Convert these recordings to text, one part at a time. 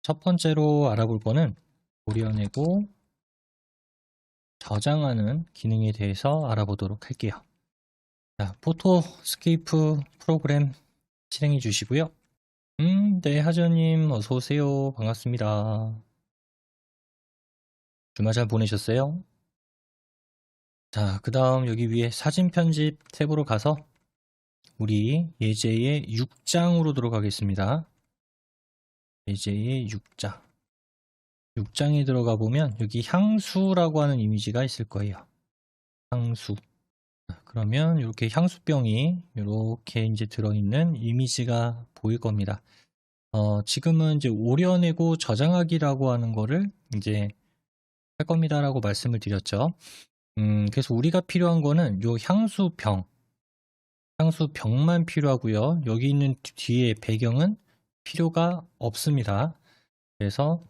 첫 번째로 알아볼 거는 도려내고 저장하는 기능에 대해서 알아보도록 할게요. 자, 포토스케이프 프로그램 실행해 주시고요. 네, 하전님 어서 오세요. 반갑습니다. 주말 잘 보내셨어요? 자, 그 다음 여기 위에 사진 편집 탭으로 가서 우리 예제의 6장으로 들어가겠습니다. 예제의 6장. 6장에 들어가 보면 여기 향수라고 하는 이미지가 있을 거예요. 향수. 그러면 이렇게 향수병이 이렇게 이제 들어있는 이미지가 보일 겁니다. 지금은 이제 오려내고 저장하기라고 하는 거를 이제 할 겁니다라고 말씀을 드렸죠. 그래서 우리가 필요한 거는 요 향수병만 필요하고요. 여기 있는 뒤에 배경은 필요가 없습니다. 그래서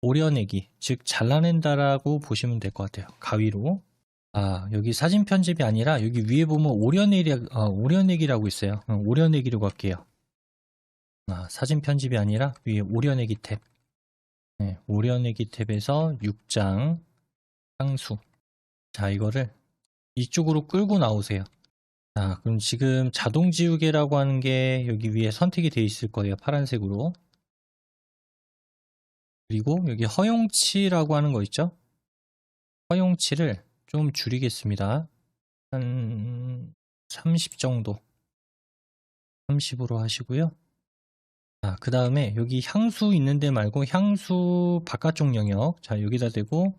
오려내기, 즉 잘라낸다라고 보시면 될 것 같아요. 가위로. 여기 사진 편집이 아니라 여기 위에 보면 오려내기라고 있어요. 오려내기로 갈게요. 사진 편집이 아니라 위에 오려내기 탭. 네, 오려내기 탭에서 6장 향수. 자, 이거를 이쪽으로 끌고 나오세요. 자, 그럼 지금 자동 지우개라고 하는 게 여기 위에 선택이 되어 있을 거예요. 파란색으로. 그리고 여기 허용치라고 하는 거 있죠? 허용치를 좀 줄이겠습니다. 한 30 정도. 30으로 하시고요. 자, 그 다음에 여기 향수 있는데 말고 향수 바깥쪽 영역. 자, 여기다 대고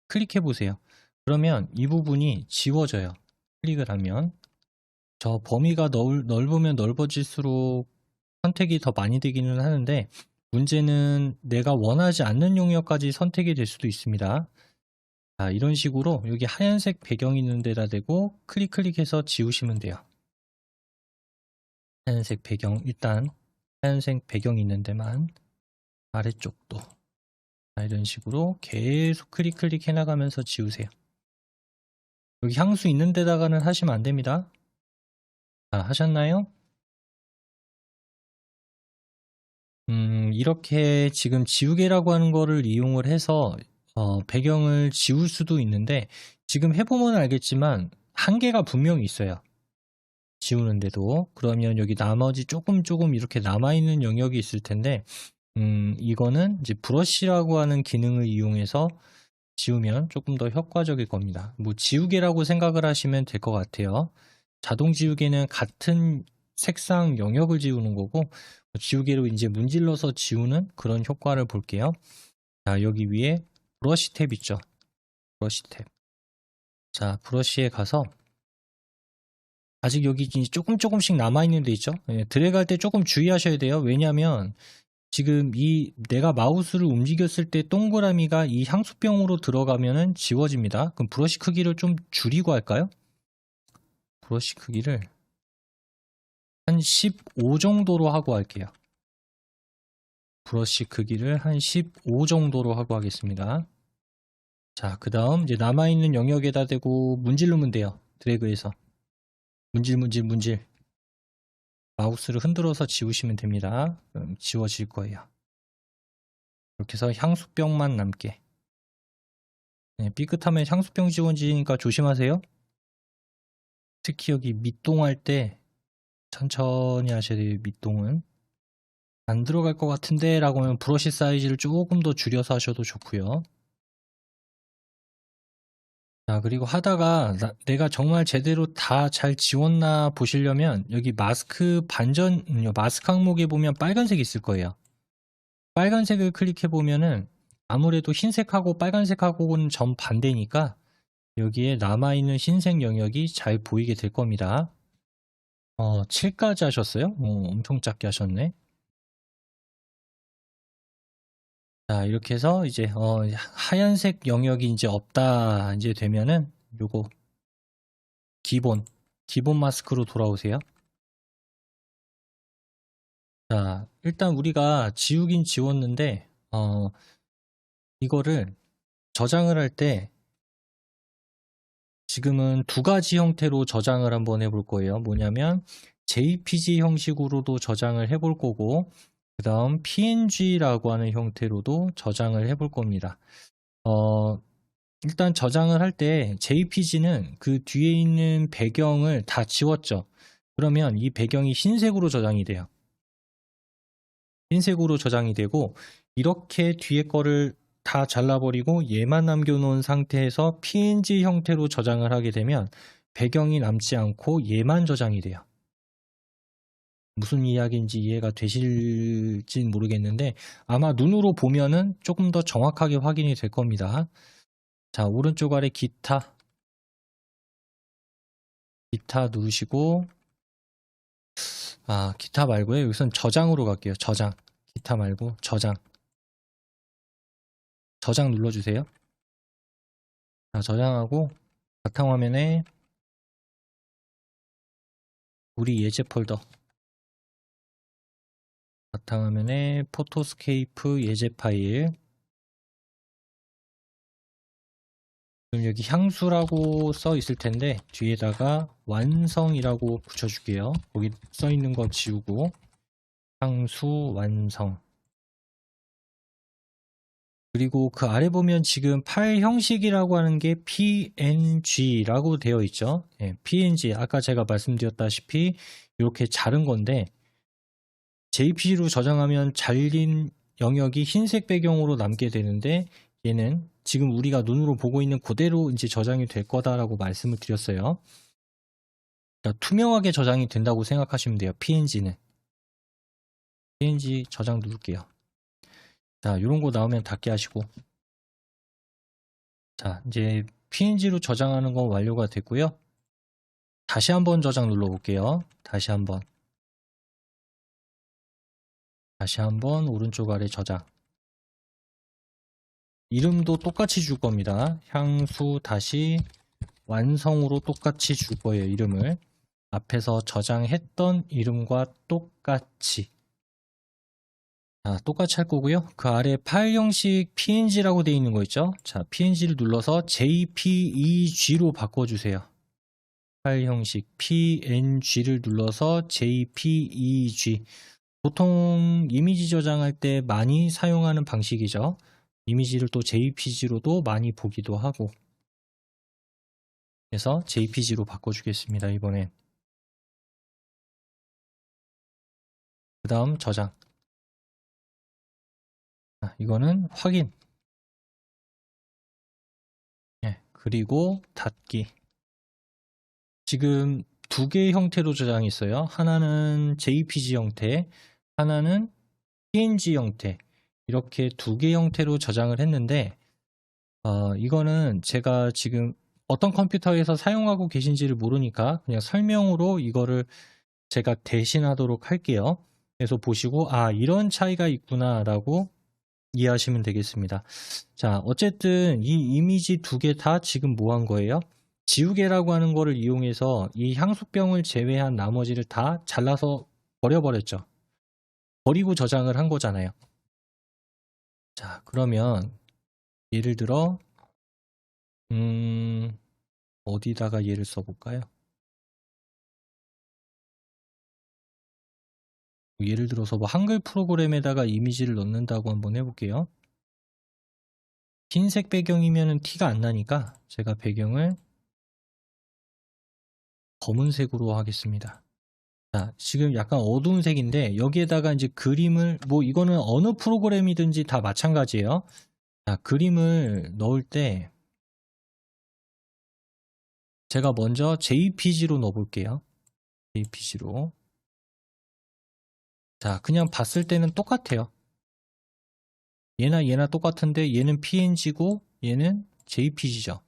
클릭해 보세요. 그러면 이 부분이 지워져요. 클릭을 하면. 저 범위가 넓으면 넓어질수록 선택이 더 많이 되기는 하는데 문제는 내가 원하지 않는 영역까지 선택이 될 수도 있습니다. 자, 이런 식으로 여기 하얀색 배경 있는 데다 대고 클릭해서 지우시면 돼요. 하얀색 배경, 일단 하얀색 배경 있는 데만 아래쪽도. 자, 이런 식으로 계속 클릭해 나가면서 지우세요. 여기 향수 있는 데다가는 하시면 안 됩니다. 자, 하셨나요? 이렇게 지금 지우개라고 하는 거를 이용을 해서 배경을 지울 수도 있는데 지금 해보면 알겠지만 한계가 분명히 있어요. 지우는데도. 그러면 여기 나머지 조금 이렇게 남아있는 영역이 있을 텐데 이거는 이제 브러쉬라고 하는 기능을 이용해서 지우면 조금 더 효과적일 겁니다. 뭐 지우개라고 생각을 하시면 될 것 같아요. 자동 지우개는 같은 색상 영역을 지우는 거고 지우개로 이제 문질러서 지우는 그런 효과를 볼게요. 자, 여기 위에 브러쉬 탭 있죠. 브러쉬 탭. 자, 브러쉬에 가서 아직 여기 조금씩 남아있는 데 있죠. 드래그할 때 조금 주의하셔야 돼요. 왜냐하면 지금 내가 마우스를 움직였을 때 동그라미가 이 향수병으로 들어가면은 지워집니다. 그럼 브러쉬 크기를 좀 줄이고 할까요? 브러쉬 크기를 한 15 정도로 하고 할게요. 브러쉬 크기를 한 15 정도로 하고 하겠습니다. 자, 그 다음 이제 남아있는 영역에다 대고 문지르면 돼요. 드래그해서. 문질. 마우스를 흔들어서 지우시면 됩니다. 그럼 지워질 거예요. 이렇게 해서 향수병만 남게. 네, 삐끗하면 향수병 지워지니까 조심하세요. 특히 여기 밑동할 때 천천히 하셔야 돼요. 밑동은. 안 들어갈 것 같은데 라고 하면 브러쉬 사이즈를 조금 더 줄여서 하셔도 좋고요. 자, 그리고 하다가 내가 정말 제대로 다 잘 지웠나 보시려면 여기 마스크 마스크 항목에 보면 빨간색이 있을 거예요. 빨간색을 클릭해 보면은 아무래도 흰색하고 빨간색하고는 정반대니까 여기에 남아있는 흰색 영역이 잘 보이게 될 겁니다. 7까지 하셨어요? 엄청 작게 하셨네. 자, 이렇게 해서 이제 하얀색 영역이 이제 없다 이제 되면은 요거 기본 마스크로 돌아오세요. 자, 일단 우리가 지우긴 지웠는데 이거를 저장을 할 때 지금은 두 가지 형태로 저장을 한번 해볼 거예요. 뭐냐면 JPG 형식으로도 저장을 해볼 거고 그 다음 PNG라고 하는 형태로도 저장을 해볼 겁니다. 일단 저장을 할 때 JPG는 그 뒤에 있는 배경을 다 지웠죠. 그러면 이 배경이 흰색으로 저장이 돼요. 흰색으로 저장이 되고, 이렇게 뒤에 거를 다 잘라버리고 얘만 남겨놓은 상태에서 PNG 형태로 저장을 하게 되면 배경이 남지 않고 얘만 저장이 돼요. 무슨 이야기인지 이해가 되실진 모르겠는데 아마 눈으로 보면은 조금 더 정확하게 확인이 될 겁니다. 자, 오른쪽 아래 기타 누르시고, 기타 말고요. 여기선 저장으로 갈게요. 저장. 기타 말고 저장 눌러주세요. 자, 저장하고 바탕화면에 우리 예제 폴더, 바탕화면에 포토스케이프 예제 파일, 그럼 여기 향수라고 써 있을 텐데 뒤에다가 완성이라고 붙여줄게요. 거기 써 있는 거 지우고 향수 완성. 그리고 그 아래 보면 지금 파일 형식이라고 하는 게 PNG라고 되어 있죠. PNG, 아까 제가 말씀드렸다시피 이렇게 자른 건데 JPG로 저장하면 잘린 영역이 흰색 배경으로 남게 되는데 얘는 지금 우리가 눈으로 보고 있는 그대로 이제 저장이 될 거다라고 말씀을 드렸어요. 그러니까 투명하게 저장이 된다고 생각하시면 돼요. PNG는. PNG 저장 누를게요. 자, 이런 거 나오면 닫게 하시고. 자, 이제 PNG로 저장하는 건 완료가 됐고요. 다시 한번 저장 눌러볼게요. 다시 한번 오른쪽 아래 저장. 이름도 똑같이 줄 겁니다. 향수 다시 완성으로 똑같이 줄 거예요. 이름을 앞에서 저장했던 이름과 똑같이. 자, 똑같이 할 거고요. 그 아래 파일 형식 PNG라고 되어 있는 거 있죠. 자, PNG를 눌러서 JPEG로 바꿔주세요. 파일 형식 PNG를 눌러서 JPEG. 보통 이미지 저장할 때 많이 사용하는 방식이죠. 이미지를 또 JPG로도 많이 보기도 하고. 그래서 JPG로 바꿔주겠습니다. 이번엔. 그 다음 저장. 이거는 확인. 그리고 닫기. 지금 두 개의 형태로 저장이 있어요. 하나는 JPG 형태, 하나는 PNG 형태. 이렇게 두 개 형태로 저장을 했는데 이거는 제가 지금 어떤 컴퓨터에서 사용하고 계신지를 모르니까 그냥 설명으로 이거를 제가 대신하도록 할게요. 그래서 보시고 이런 차이가 있구나 라고 이해하시면 되겠습니다. 자, 어쨌든 이 이미지 두 개 다 지금 뭐 한 거예요? 지우개라고 하는 거를 이용해서 이 향수병을 제외한 나머지를 다 잘라서 버려버렸죠. 버리고 저장을 한 거잖아요. 자, 그러면 예를 들어 어디다가 예를 써볼까요? 예를 들어서 뭐 한글 프로그램에다가 이미지를 넣는다고 한번 해볼게요. 흰색 배경이면 티가 안 나니까 제가 배경을 검은색으로 하겠습니다. 자, 지금 약간 어두운 색인데 여기에다가 이제 그림을 이거는 어느 프로그램이든지 다 마찬가지예요. 자, 그림을 넣을 때 제가 먼저 JPG로 넣어볼게요. JPG로. 자, 그냥 봤을 때는 똑같아요. 얘나 똑같은데 얘는 PNG고 얘는 JPG죠.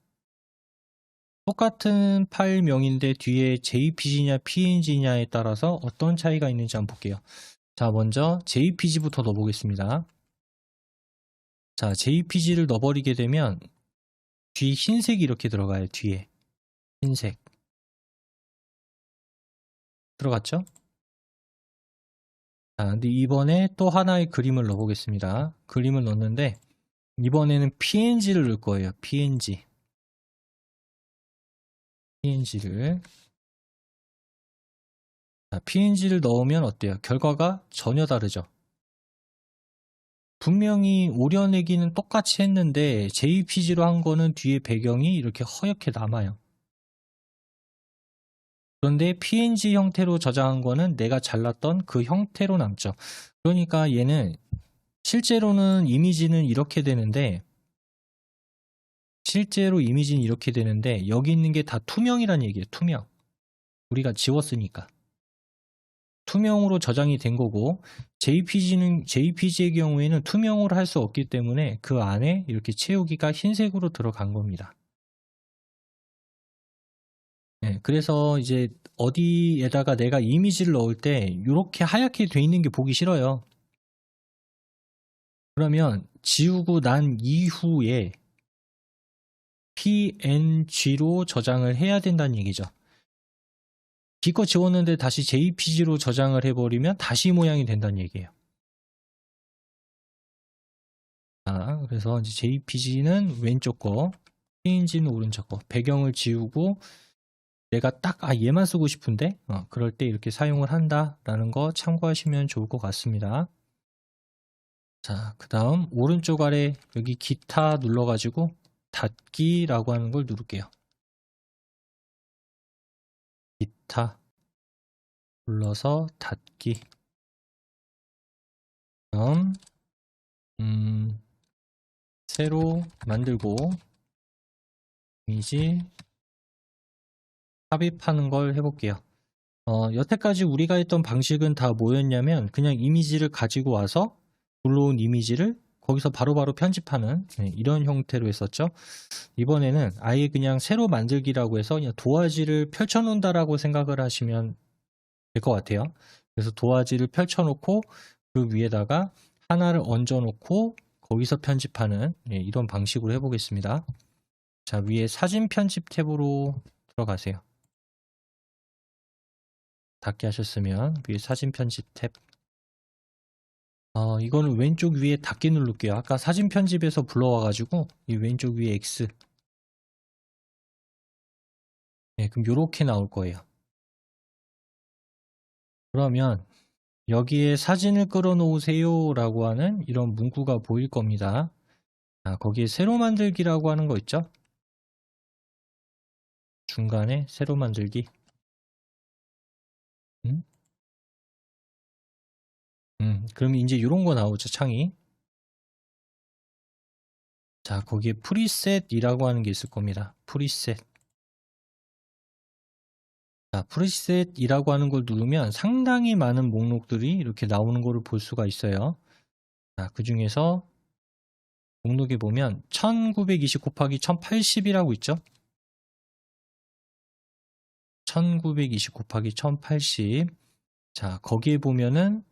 똑같은 파일명인데 뒤에 JPG냐 PNG냐에 따라서 어떤 차이가 있는지 한번 볼게요. 자, 먼저 JPG부터 넣어보겠습니다. 자, JPG를 넣어버리게 되면 뒤 흰색이 이렇게 들어가요. 뒤에 흰색 들어갔죠? 자, 근데 이번에 또 하나의 그림을 넣어보겠습니다. 그림을 넣었는데 이번에는 PNG를 넣을 거예요. PNG를. 자, PNG를 넣으면 어때요? 결과가 전혀 다르죠. 분명히 오려내기는 똑같이 했는데 JPG로 한 거는 뒤에 배경이 이렇게 허옇게 남아요. 그런데 PNG 형태로 저장한 거는 내가 잘랐던 그 형태로 남죠. 그러니까 얘는 실제로는 이미지는 이렇게 되는데 여기 있는 게 다 투명이란 얘기예요. 투명. 우리가 지웠으니까. 투명으로 저장이 된 거고 JPG의 경우에는 투명으로 할 수 없기 때문에 그 안에 이렇게 채우기가 흰색으로 들어간 겁니다. 네, 그래서 이제 어디에다가 내가 이미지를 넣을 때 이렇게 하얗게 돼 있는 게 보기 싫어요. 그러면 지우고 난 이후에 PNG로 저장을 해야 된다는 얘기죠. 기껏 지웠는데 다시 JPG로 저장을 해버리면 다시 모양이 된다는 얘기예요. 그래서 이제 JPG는 왼쪽 거, PNG는 오른쪽 거. 배경을 지우고 내가 딱 얘만 쓰고 싶은데 그럴 때 이렇게 사용을 한다라는 거 참고하시면 좋을 것 같습니다. 자, 그 다음 오른쪽 아래 여기 기타 눌러가지고 닫기라고 하는 걸 누를게요. 기타 눌러서 닫기. 다음 새로 만들고 이미지 삽입하는 걸 해볼게요. 여태까지 우리가 했던 방식은 다 뭐였냐면 그냥 이미지를 가지고 와서 불러온 이미지를 거기서 바로바로 편집하는 이런 형태로 했었죠. 이번에는 아예 그냥 새로 만들기라고 해서 그냥 도화지를 펼쳐놓는다라고 생각을 하시면 될 것 같아요. 그래서 도화지를 펼쳐놓고 그 위에다가 하나를 얹어놓고 거기서 편집하는 이런 방식으로 해보겠습니다. 자, 위에 사진 편집 탭으로 들어가세요. 닫게 하셨으면 위에 사진 편집 탭. 이거는 왼쪽 위에 닫기 누를게요. 아까 사진 편집에서 불러와가지고 이 왼쪽 위에 X. 네, 그럼 이렇게 나올 거예요. 그러면 여기에 사진을 끌어놓으세요 라고 하는 이런 문구가 보일 겁니다. 거기에 새로 만들기라고 하는 거 있죠? 중간에 새로 만들기. 그럼 이제 이런 거 나오죠, 창이. 자, 거기에 프리셋이라고 하는 게 있을 겁니다. 프리셋. 자, 프리셋이라고 하는 걸 누르면 상당히 많은 목록들이 이렇게 나오는 거를 볼 수가 있어요. 자, 그 중에서 목록에 보면 1920 곱하기 1080이라고 있죠? 1920 곱하기 1080. 자, 거기에 보면은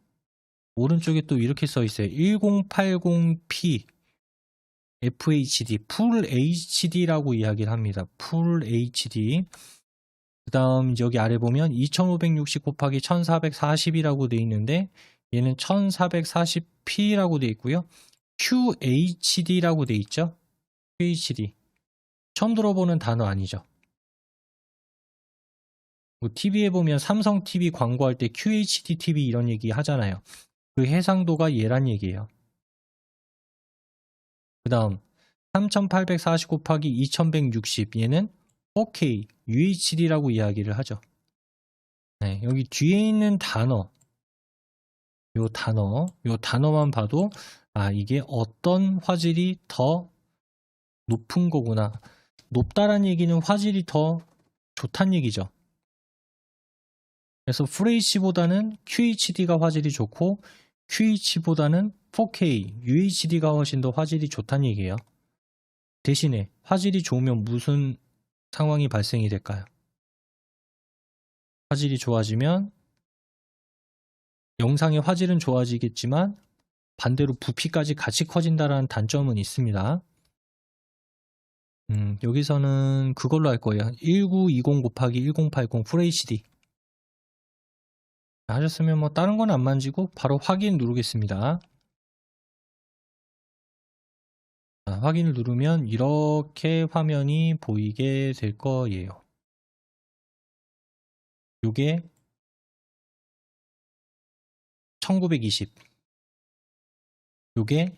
오른쪽에 또 이렇게 써 있어요. 1080p FHD, 풀 HD라고 이야기를 합니다. 풀 HD. 그 다음 여기 아래 보면 2560 곱하기 1440이라고 돼 있는데 얘는 1440p라고 돼 있고요. QHD라고 돼 있죠. QHD. 처음 들어보는 단어 아니죠. TV에 보면 삼성 TV 광고할 때 QHD TV 이런 얘기 하잖아요. 그 해상도가 얘란 얘기예요. 그 다음 3840 곱하기 2160 얘는 4K UHD라고 이야기를 하죠. 네, 여기 뒤에 있는 단어 요 단어만 봐도 이게 어떤 화질이 더 높은 거구나. 높다란 얘기는 화질이 더 좋다는 얘기죠. 그래서 FHD보다는 QHD가 화질이 좋고 QHD보다는 4K UHD가 훨씬 더 화질이 좋다는 얘기예요. 대신에 화질이 좋으면 무슨 상황이 발생이 될까요? 화질이 좋아지면 영상의 화질은 좋아지겠지만 반대로 부피까지 같이 커진다는 단점은 있습니다. 여기서는 그걸로 할 거예요. 1920 곱하기 1080 FHD 하셨으면 뭐 다른 건 안 만지고 바로 확인 누르겠습니다. 자, 확인을 누르면 이렇게 화면이 보이게 될 거예요. 요게 1920 요게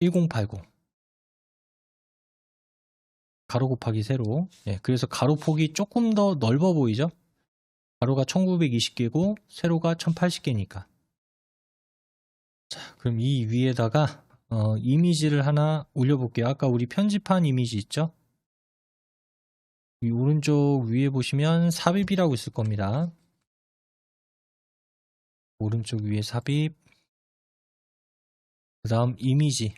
1080 가로 곱하기 세로. 그래서 가로 폭이 조금 더 넓어 보이죠? 가로가 1920개고 세로가 1080개니까. 자, 그럼 이 위에다가 이미지를 하나 올려볼게요. 아까 우리 편집한 이미지 있죠? 이 오른쪽 위에 보시면 삽입이라고 있을 겁니다. 오른쪽 위에 삽입, 그 다음 이미지.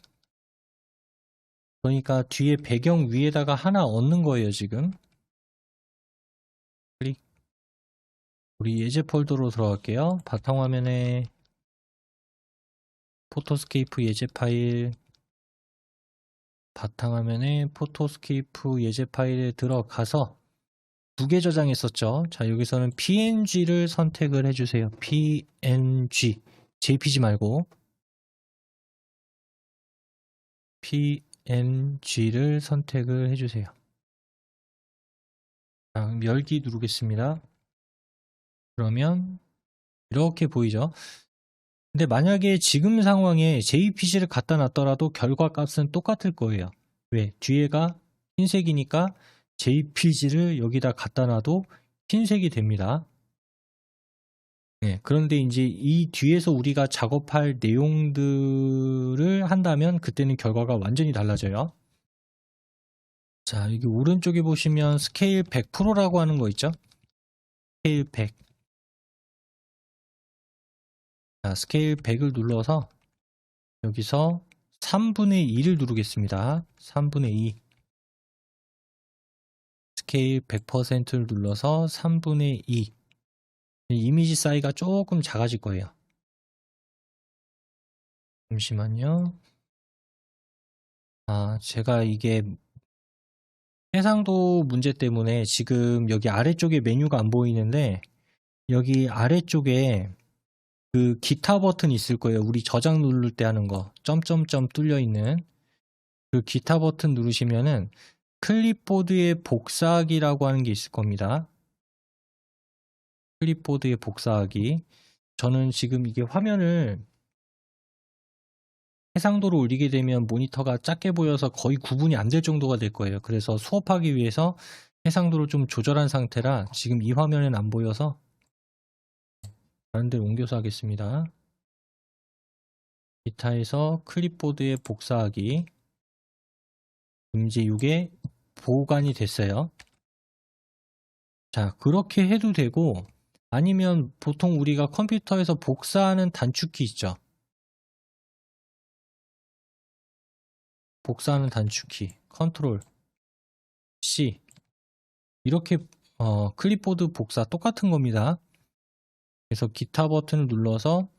그러니까 뒤에 배경 위에다가 하나 얹는 거예요, 지금. 클릭. 우리 예제 폴더로 들어갈게요. 바탕화면에 포토스케이프 예제 파일, 바탕화면에 포토스케이프 예제 파일에 들어가서 두 개 저장했었죠. 자, 여기서는 PNG를 선택을 해주세요. PNG, JPG 말고 PNG를 선택을 해주세요. 자, 열기 누르겠습니다. 그러면 이렇게 보이죠. 근데 만약에 지금 상황에 JPG를 갖다 놨더라도 결과값은 똑같을 거예요. 왜? 뒤에가 흰색이니까 JPG를 여기다 갖다 놔도 흰색이 됩니다. 그런데 이제 이 뒤에서 우리가 작업할 내용들을 한다면 그때는 결과가 완전히 달라져요. 자, 여기 오른쪽에 보시면 스케일 100%라고 하는 거 있죠? 스케일 100. 자, 스케일 100을 눌러서 여기서 3분의 2를 누르겠습니다. 3분의 2. 스케일 100%를 눌러서 3분의 2. 이미지 사이즈가 조금 작아질 거예요. 잠시만요. 제가 이게 해상도 문제 때문에 지금 여기 아래쪽에 메뉴가 안 보이는데 여기 아래쪽에 그 기타 버튼 있을 거예요. 우리 저장 누를 때 하는 거 점점점 뚫려 있는 그 기타 버튼 누르시면은 클립보드의 복사하기라고 하는 게 있을 겁니다. 클립보드의 복사하기. 저는 지금 이게 화면을 해상도로 올리게 되면 모니터가 작게 보여서 거의 구분이 안 될 정도가 될 거예요. 그래서 수업하기 위해서 해상도를 좀 조절한 상태라 지금 이 화면은 안 보여서 다른 데로 옮겨서 하겠습니다. 기타에서 클립보드에 복사하기. 이제 이게 보관이 됐어요. 자, 그렇게 해도 되고 아니면 보통 우리가 컴퓨터에서 복사하는 단축키 있죠. 복사하는 단축키 컨트롤 C 이렇게 클립보드 복사 똑같은 겁니다. 그래서 기타 버튼을 눌러서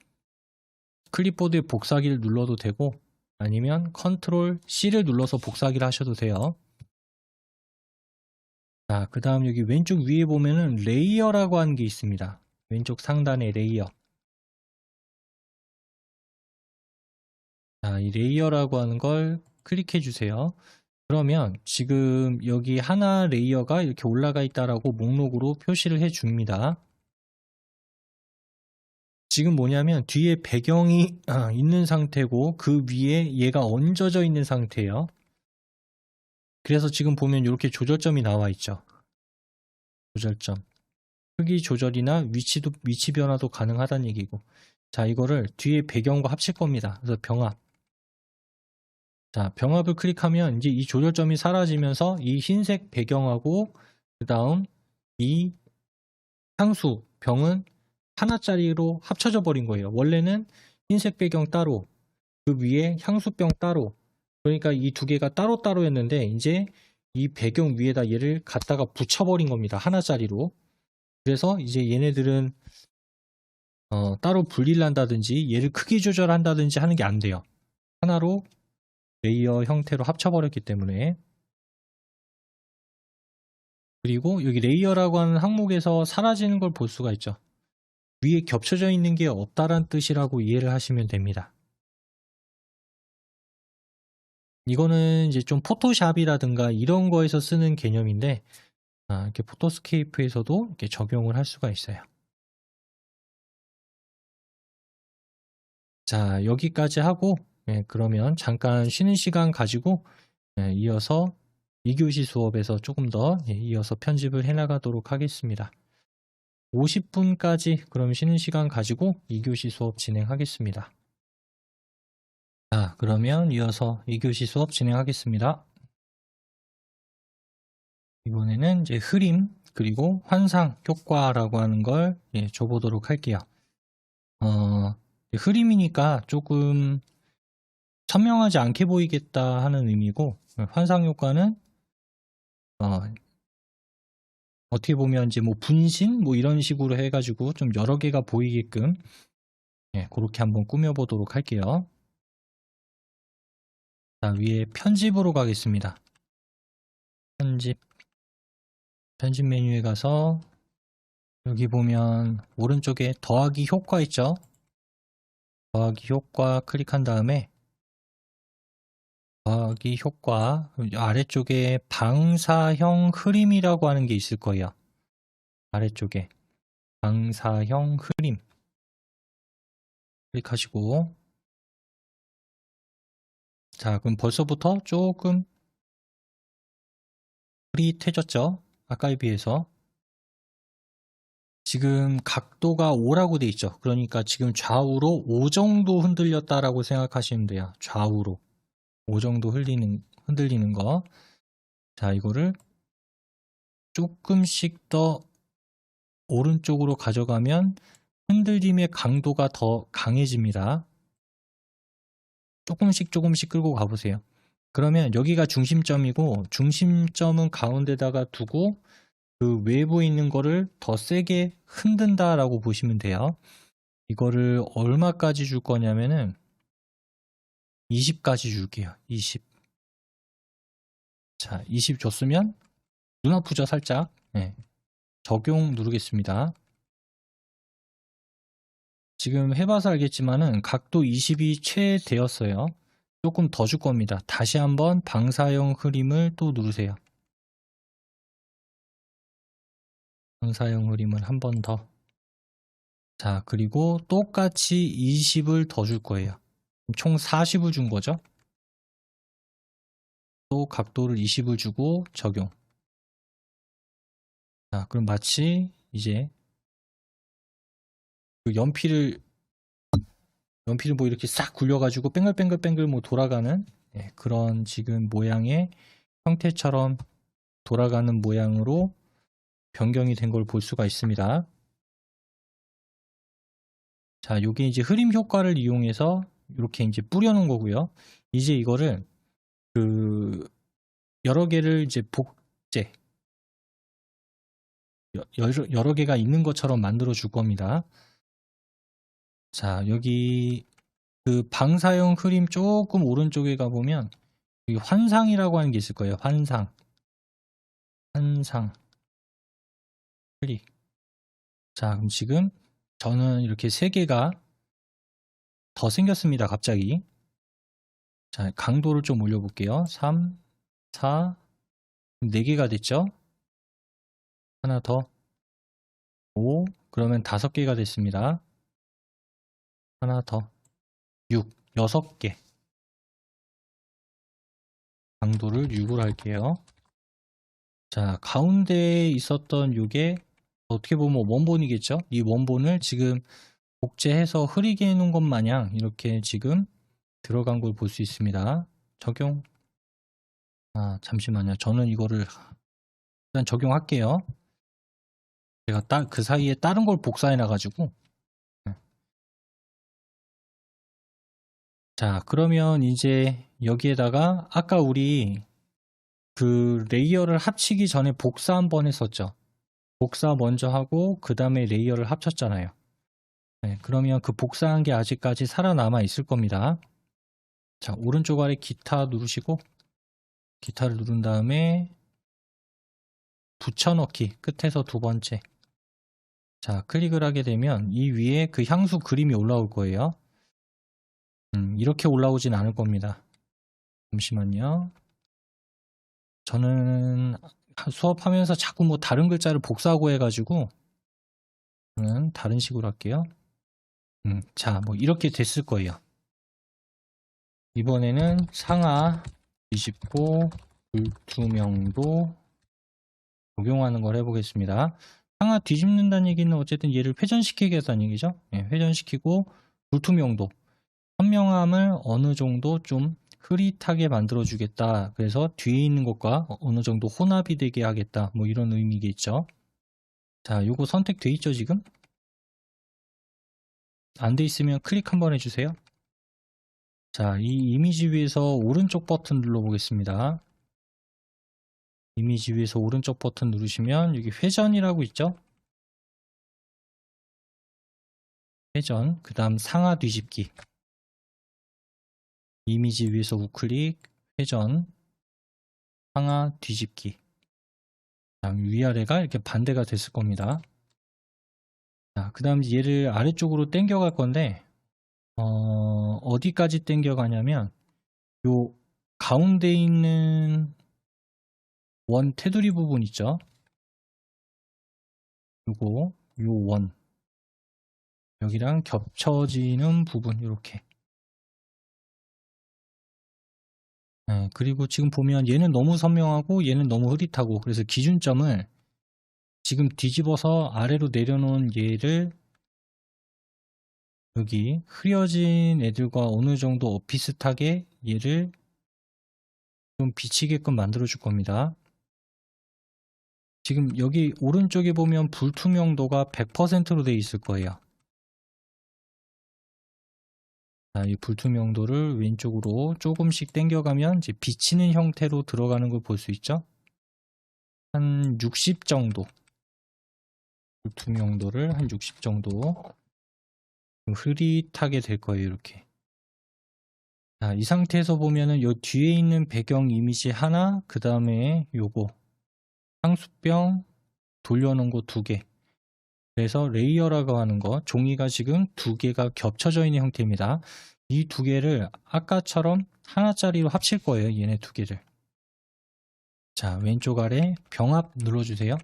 클립보드의 복사기를 눌러도 되고 아니면 컨트롤 C를 눌러서 복사기를 하셔도 돼요. 자, 그 다음 여기 왼쪽 위에 보면은 레이어라고 하는 게 있습니다. 왼쪽 상단에 레이어. 자, 이 레이어라고 하는 걸 클릭해 주세요. 그러면 지금 여기 하나 레이어가 이렇게 올라가 있다라고 목록으로 표시를 해 줍니다. 지금 뭐냐면 뒤에 배경이 있는 상태고 그 위에 얘가 얹어져 있는 상태예요. 그래서 지금 보면 이렇게 조절점이 나와 있죠. 조절점. 크기 조절이나 위치 변화도 가능하다는 얘기고. 자, 이거를 뒤에 배경과 합칠 겁니다. 그래서 병합. 자, 병합을 클릭하면 이제 이 조절점이 사라지면서 이 흰색 배경하고 그 다음 이 향수 병은 하나짜리로 합쳐져 버린 거예요. 원래는 흰색 배경 따로 그 위에 향수병 따로 그러니까 이 두 개가 따로따로였는데 이제 이 배경 위에다 얘를 갖다가 붙여버린 겁니다. 하나짜리로. 그래서 이제 얘네들은 따로 분리를 한다든지 얘를 크기 조절한다든지 하는 게 안 돼요. 하나로 레이어 형태로 합쳐버렸기 때문에. 그리고 여기 레이어라고 하는 항목에서 사라지는 걸 볼 수가 있죠. 위에 겹쳐져 있는 게 없다란 뜻이라고 이해를 하시면 됩니다. 이거는 이제 좀 포토샵이라든가 이런 거에서 쓰는 개념인데 이렇게 포토스케이프에서도 이렇게 적용을 할 수가 있어요. 자, 여기까지 하고, 그러면 잠깐 쉬는 시간 가지고, 이어서 2교시 수업에서 조금 더 이어서 편집을 해나가도록 하겠습니다. 50분까지 그럼 쉬는 시간 가지고 2교시 수업 진행하겠습니다. 자, 그러면 이어서 2교시 수업 진행하겠습니다. 이번에는 이제 흐림 그리고 환상 효과라고 하는 걸 줘보도록 할게요. 흐림이니까 조금 선명하지 않게 보이겠다 하는 의미고, 환상 효과는 어떻게 보면 이제 뭐 분신 뭐 이런 식으로 해가지고 좀 여러 개가 보이게끔 그렇게 한번 꾸며보도록 할게요. 자, 위에 편집으로 가겠습니다. 편집 메뉴에 가서 여기 보면 오른쪽에 더하기 효과 있죠? 더하기 효과 클릭한 다음에 더하기 효과 아래쪽에 방사형 흐림이라고 하는 게 있을 거예요. 아래쪽에 방사형 흐림 클릭하시고, 자, 그럼 벌써부터 조금 흐릿해졌죠? 아까에 비해서. 지금 각도가 5라고 돼 있죠. 그러니까 지금 좌우로 5 정도 흔들렸다라고 생각하시면 돼요. 좌우로 5 정도 흔들리는 거. 자, 이거를 조금씩 더 오른쪽으로 가져가면 흔들림의 강도가 더 강해집니다. 조금씩 끌고 가보세요. 그러면 여기가 중심점이고, 중심점은 가운데다가 두고 그 외부에 있는 거를 더 세게 흔든다라고 보시면 돼요. 이거를 얼마까지 줄 거냐면은 20까지 줄게요. 20. 자, 20 줬으면 눈 아프죠, 살짝. 적용 누르겠습니다. 지금 해봐서 알겠지만은 각도 20이 최대였어요. 조금 더 줄 겁니다. 다시 한번 방사형 흐림을 또 누르세요. 방사형 흐림을 한 번 더. 자, 그리고 똑같이 20을 더 줄 거예요. 총 40을 준 거죠. 또 각도를 20을 주고 적용. 자, 그럼 마치 이제 그 연필을 뭐 이렇게 싹 굴려가지고 뱅글뱅글 뭐 돌아가는 그런 지금 모양의 형태처럼 돌아가는 모양으로 변경이 된 걸 볼 수가 있습니다. 자, 요게 이제 흐림 효과를 이용해서 이렇게 이제 뿌려놓은 거고요. 이제 이거를 그 여러 개를 이제 복제 여러 개가 있는 것처럼 만들어 줄 겁니다. 자, 여기 그 방사형 흐림 조금 오른쪽에 가보면 여기 환상이라고 하는 게 있을 거예요. 환상 클릭. 자, 그럼 지금 저는 이렇게 3개가 더 생겼습니다. 갑자기. 자, 강도를 좀 올려볼게요. 3, 4, 4개가 됐죠? 하나 더 5, 그러면 5개가 됐습니다. 하나 더 6, 6개. 강도를 6으로 할게요. 자, 가운데에 있었던 요게 어떻게 보면 원본이겠죠? 이 원본을 지금 복제해서 흐리게 해놓은 것 마냥 이렇게 지금 들어간 걸 볼 수 있습니다. 적용. 잠시만요. 저는 이거를 일단 적용할게요. 제가 그 사이에 다른 걸 복사해 놔가지고. 자, 그러면 이제 여기에다가 아까 우리 그 레이어를 합치기 전에 복사 한번 했었죠. 복사 먼저 하고 그 다음에 레이어를 합쳤잖아요. 그러면 그 복사한 게 아직까지 살아남아 있을 겁니다. 자, 오른쪽 아래 기타 누르시고 기타를 누른 다음에 붙여넣기 끝에서 2번째. 자, 클릭을 하게 되면 이 위에 그 향수 그림이 올라올 거예요. 이렇게 올라오진 않을 겁니다. 잠시만요. 저는 수업하면서 자꾸 뭐 다른 글자를 복사하고 해가지고 저는 다른 식으로 할게요. 자, 뭐 이렇게 됐을 거예요. 이번에는 상하 뒤집고 불투명도 적용하는 걸 해보겠습니다. 상하 뒤집는다는 얘기는 어쨌든 얘를 회전시키겠다는 얘기죠. 회전시키고 불투명도, 선명함을 어느 정도 좀 흐릿하게 만들어 주겠다. 그래서 뒤에 있는 것과 어느 정도 혼합이 되게 하겠다. 뭐 이런 의미겠죠. 자, 요거 선택돼 있죠, 지금? 안 돼 있으면 클릭 한번 해주세요. 자, 이 이미지 위에서 오른쪽 버튼 눌러보겠습니다. 이미지 위에서 오른쪽 버튼 누르시면 여기 회전이라고 있죠? 회전, 그 다음 상하 뒤집기. 이미지 위에서 우클릭, 회전, 상하 뒤집기. 다음 위아래가 이렇게 반대가 됐을 겁니다. 자, 그 다음 얘를 아래쪽으로 당겨 갈 건데 어디까지 당겨 가냐면 요 가운데 있는 원 테두리 부분 있죠? 요거 요 원 여기랑 겹쳐지는 부분 이렇게. 네, 그리고 지금 보면 얘는 너무 선명하고 얘는 너무 흐릿하고, 그래서 기준점을 지금 뒤집어서 아래로 내려놓은 얘를 여기 흐려진 애들과 어느 정도 비슷하게 얘를 좀 비치게끔 만들어 줄 겁니다. 지금 여기 오른쪽에 보면 불투명도가 100%로 되어 있을 거예요. 자, 이 불투명도를 왼쪽으로 조금씩 당겨가면 이제 비치는 형태로 들어가는 걸 볼 수 있죠. 한 60 정도, 불투명도를 한 60 정도 흐릿하게 될 거예요. 이렇게. 자, 이 상태에서 보면은 요 뒤에 있는 배경 이미지 하나, 그 다음에 요거 향수병 돌려놓은 거 2개. 그래서 레이어라고 하는 거, 종이가 지금 2개가 겹쳐져 있는 형태입니다. 이 2개를 아까처럼 하나짜리로 합칠 거예요. 얘네 2개를. 자, 왼쪽 아래 병합 눌러주세요.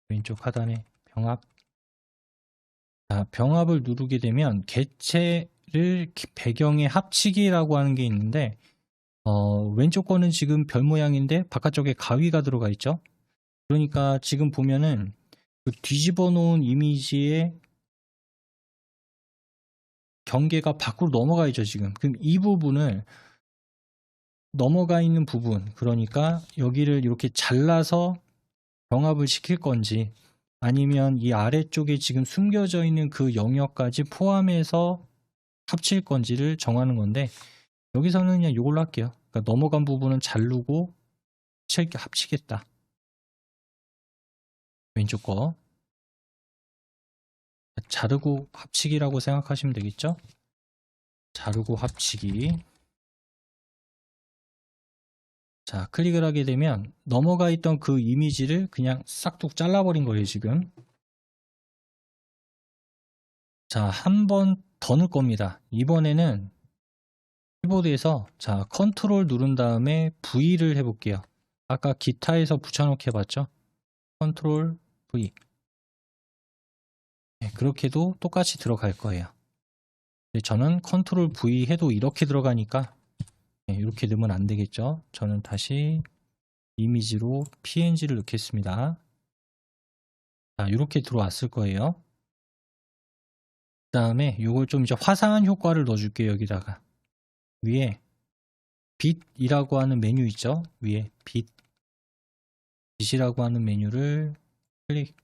왼쪽 하단에 병합. 자, 병합을 누르게 되면 개체를 배경에 합치기라고 하는 게 있는데 왼쪽 거는 지금 별 모양인데 바깥쪽에 가위가 들어가 있죠. 그러니까 지금 보면은 그 뒤집어 놓은 이미지의 경계가 밖으로 넘어가 있죠, 지금. 그럼 이 부분을 넘어가 있는 부분, 그러니까 여기를 이렇게 잘라서 병합을 시킬 건지, 아니면 이 아래쪽에 지금 숨겨져 있는 그 영역까지 포함해서 합칠 건지를 정하는 건데, 여기서는 그냥 이걸로 할게요. 그러니까 넘어간 부분은 자르고 합치겠다. 왼쪽 거 자르고 합치기라고 생각하시면 되겠죠. 자르고 합치기. 자, 클릭을 하게 되면 넘어가 있던 그 이미지를 그냥 싹둑 잘라버린 거예요, 지금. 자, 한 번 더 넣을 겁니다. 이번에는 키보드에서 자, 컨트롤 누른 다음에 V를 해볼게요. 아까 기타에서 붙여넣기 해봤죠? 컨트롤 V. 네, 그렇게도 똑같이 들어갈 거예요. 저는 컨트롤 V 해도 이렇게 들어가니까 이렇게 넣으면 안 되겠죠. 저는 다시 이미지로 PNG를 넣겠습니다. 자, 이렇게 들어왔을 거예요. 그 다음에 이걸 좀 이제 화사한 효과를 넣어줄게요. 여기다가 위에 빛이라고 하는 메뉴 있죠. 위에 빛이라고 하는 메뉴를 클릭.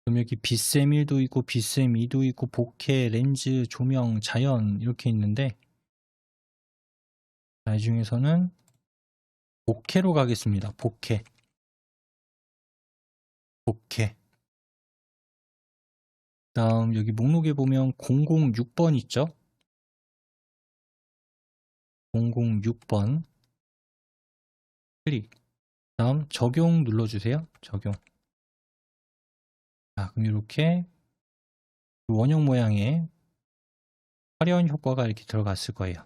그럼 여기 빛샘 1도 있고 빛샘 2도 있고 보케, 렌즈, 조명, 자연 이렇게 있는데, 이 중에서는 보케로 가겠습니다. 보케. 다음 여기 목록에 보면 006번 있죠. 006번 클릭. 다음 적용 눌러주세요. 적용. 자, 그럼 이렇게 원형 모양의 화려한 효과가 이렇게 들어갔을 거예요.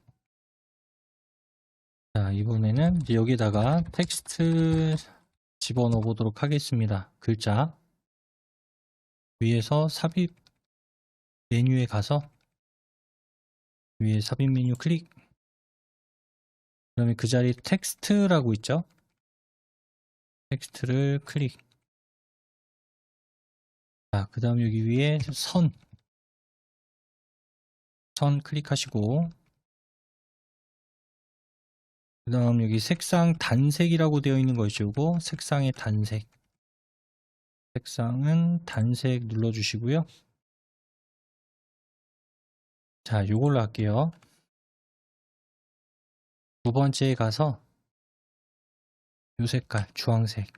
자, 이번에는 이제 여기다가 텍스트 집어넣어 보도록 하겠습니다. 글자 위에서 삽입 메뉴에 가서 위에 삽입 메뉴 클릭. 그 다음에 그 자리에 텍스트라고 있죠. 텍스트를 클릭. 자, 그 다음 여기 위에 선 클릭하시고, 그 다음 여기 색상 단색이라고 되어 있는 거 있죠. 색상의 단색. 색상은 단색 눌러주시고요. 자, 요걸로 할게요. 두 번째에 가서 요 색깔, 주황색.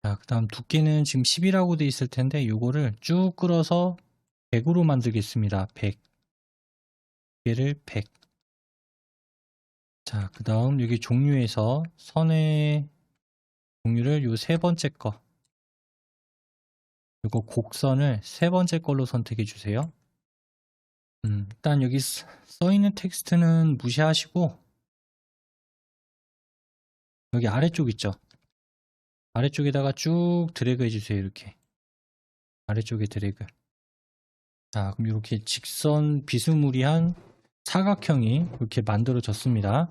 자, 그 다음 두께는 지금 10이라고 돼 있을 텐데 요거를 쭉 끌어서 100으로 만들겠습니다. 100. 두께를 100. 자, 그 다음 여기 종류에서 선의 종류를 요 세 번째 거. 요거 곡선을 세 번째 걸로 선택해 주세요. 일단 여기 써 있는 텍스트는 무시하시고 여기 아래쪽 있죠. 아래쪽에다가 쭉 드래그 해주세요. 이렇게 아래쪽에 드래그. 자, 그럼 이렇게 직선 비스무리한 사각형이 이렇게 만들어졌습니다.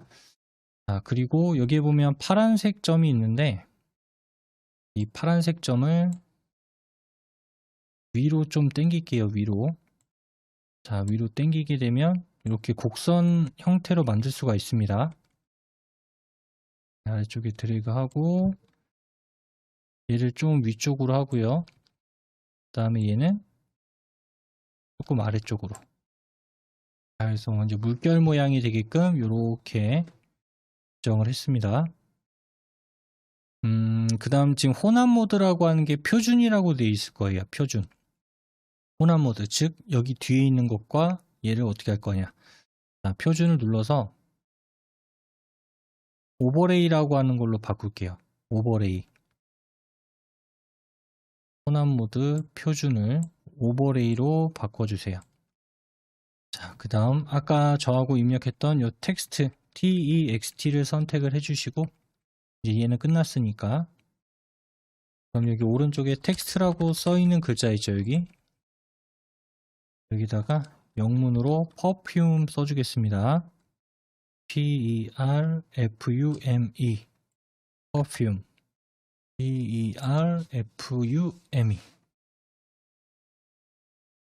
자, 그리고 여기에 보면 파란색 점이 있는데 이 파란색 점을 위로 좀 당길게요. 위로. 자, 위로 당기게 되면 이렇게 곡선 형태로 만들 수가 있습니다. 아래쪽에 드래그하고 얘를 좀 위쪽으로 하고요. 그 다음에 얘는 조금 아래쪽으로. 그래서 먼저 물결 모양이 되게끔 이렇게 지정을 했습니다. 그 다음 지금 혼합 모드라고 하는 게 표준이라고 되어 있을 거예요. 표준. 혼합 모드. 즉 여기 뒤에 있는 것과 얘를 어떻게 할 거냐. 자, 표준을 눌러서 오버레이라고 하는 걸로 바꿀게요. 오버레이. 혼합 모드 표준을 오버레이로 바꿔주세요. 자, 그 다음 아까 저하고 입력했던 요 텍스트 TEXT를 선택을 해주시고 이제 얘는 끝났으니까 그럼 여기 오른쪽에 텍스트라고 써있는 글자 있죠. 여기다가 영문으로 perfume 써주겠습니다. P-E-R-F-U-M-E perfume P-E-R-F-U-M-E.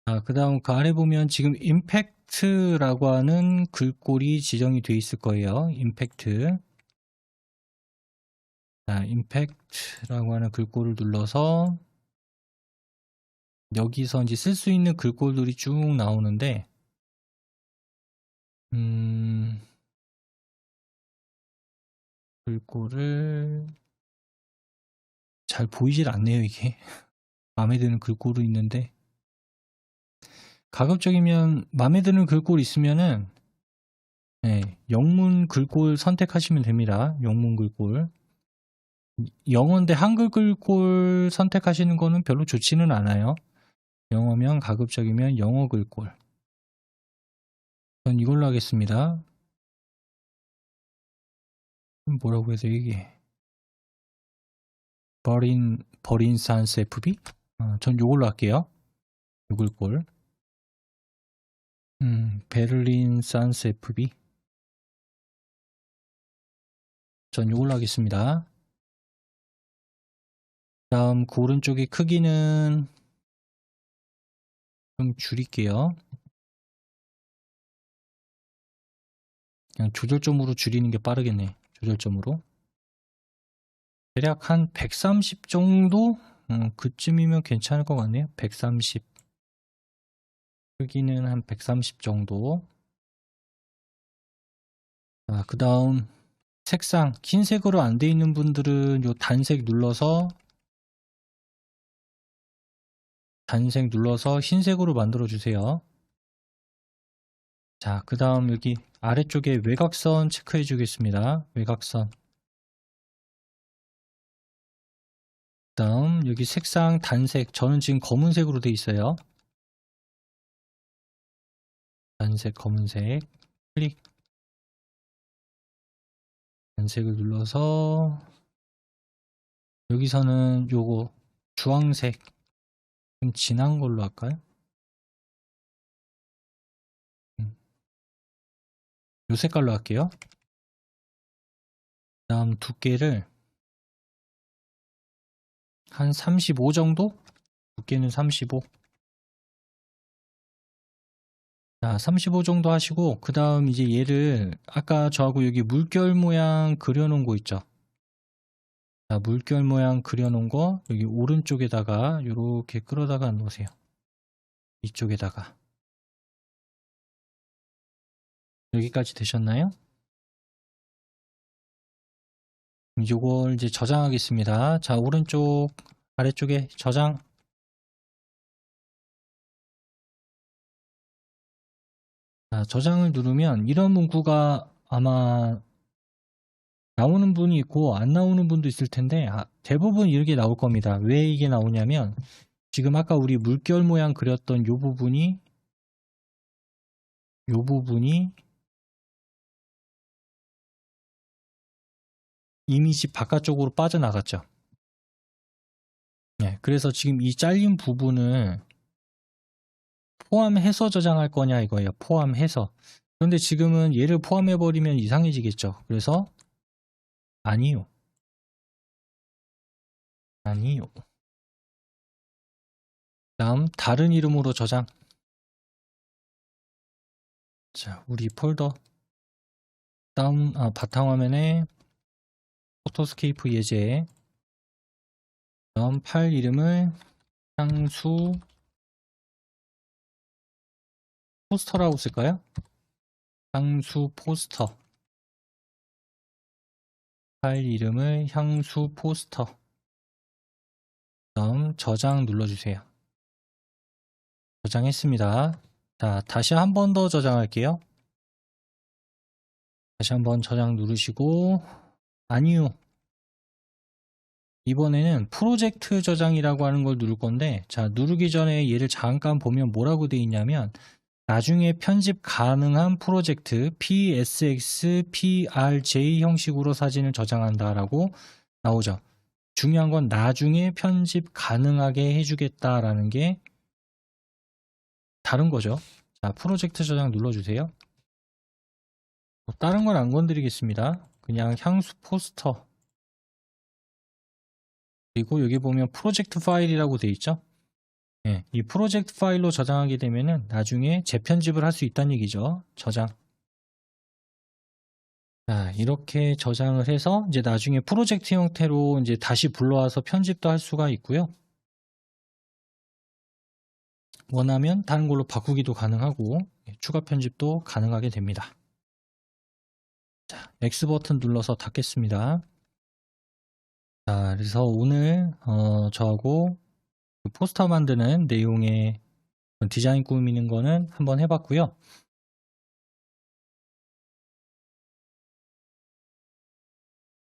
자, 그 다음 그 아래 보면 지금 임팩트라고 하는 글꼴이 지정이 되어 있을 거예요. 임팩트. 자, 임팩트라고 하는 글꼴을 눌러서 여기서 이제 쓸 수 있는 글꼴들이 쭉 나오는데 글꼴을 잘 보이질 않네요. 이게 마음에 드는 글꼴도 있는데 가급적이면 마음에 드는 글꼴 있으면은 네, 영문 글꼴 선택하시면 됩니다. 영문 글꼴. 영어인데 한글 글꼴 선택하시는 거는 별로 좋지는 않아요. 영어면 가급적이면 영어 글꼴. 전 이걸로 하겠습니다. 뭐라고 해서 이게 버린 산스 FB? 전 요걸로 할게요. 요 글꼴. 베를린 산스 FB. 전 요걸로 하겠습니다. 다음 그 오른쪽의 크기는 좀 줄일게요. 그냥 조절점으로 줄이는 게 빠르겠네. 조절점으로. 대략 한 130 정도? 그쯤이면 괜찮을 것 같네요. 130. 크기는 한 130 정도. 그 다음 색상 흰색으로 안 돼 있는 분들은 요 단색 눌러서 흰색으로 만들어 주세요. 자, 그 다음 여기 아래쪽에 외곽선 체크해 주겠습니다. 외곽선. 그 다음 여기 색상 단색. 저는 지금 검은색으로 돼 있어요. 단색, 검은색. 클릭. 단색을 눌러서 여기서는 요거 주황색 좀 진한 걸로 할까요? 요 색깔로 할게요. 다음 두께를 한 35 정도? 두께는 35. 자, 35 정도 하시고, 그 다음 이제 얘를 아까 저하고 여기 물결 모양 그려놓은 거 있죠? 자, 물결 모양 그려놓은 거 여기 오른쪽에다가 이렇게 끌어다가 놓으세요. 이쪽에다가. 여기까지 되셨나요? 이걸 이제 저장하겠습니다. 자, 오른쪽 아래쪽에 저장. 자, 저장을 누르면 이런 문구가 아마 나오는 분이 있고 안 나오는 분도 있을 텐데 대부분 이렇게 나올 겁니다. 왜 이게 나오냐면 지금 아까 우리 물결 모양 그렸던 요 부분이 이미지 바깥쪽으로 빠져나갔죠. 네, 그래서 지금 이 잘린 부분을 포함해서 저장할 거냐 이거예요. 포함해서. 그런데 지금은 얘를 포함해버리면 이상해지겠죠. 그래서 아니요. 다음 다른 이름으로 저장. 자, 우리 폴더 다음 바탕화면에 포토스케이프 예제. 다음 파일 이름을 향수 포스터라고 쓸까요? 향수 포스터. 파일 이름을 향수 포스터. 다음 저장 눌러주세요. 저장했습니다. 자, 다시 한 번 더 저장할게요. 다시 한번 저장 누르시고 아니요. 이번에는 프로젝트 저장이라고 하는 걸 누를 건데, 자, 누르기 전에 얘를 잠깐 보면 뭐라고 되어 있냐면 나중에 편집 가능한 프로젝트 PSX, PRJ 형식으로 사진을 저장한다 라고 나오죠. 중요한 건 나중에 편집 가능하게 해주겠다라는 게 다른 거죠. 자, 프로젝트 저장 눌러주세요. 다른 건 안 건드리겠습니다. 그냥 향수 포스터. 그리고 여기 보면 프로젝트 파일이라고 되어 있죠. 네, 이 프로젝트 파일로 저장하게 되면은 나중에 재편집을 할 수 있다는 얘기죠. 저장. 자, 이렇게 저장을 해서 이제 나중에 프로젝트 형태로 이제 다시 불러와서 편집도 할 수가 있고요. 원하면 다른 걸로 바꾸기도 가능하고 추가 편집도 가능하게 됩니다. 자, X 버튼 눌러서 닫겠습니다. 자, 그래서 오늘 저하고 포스터 만드는 내용의 디자인 꾸미는 거는 한번 해봤고요.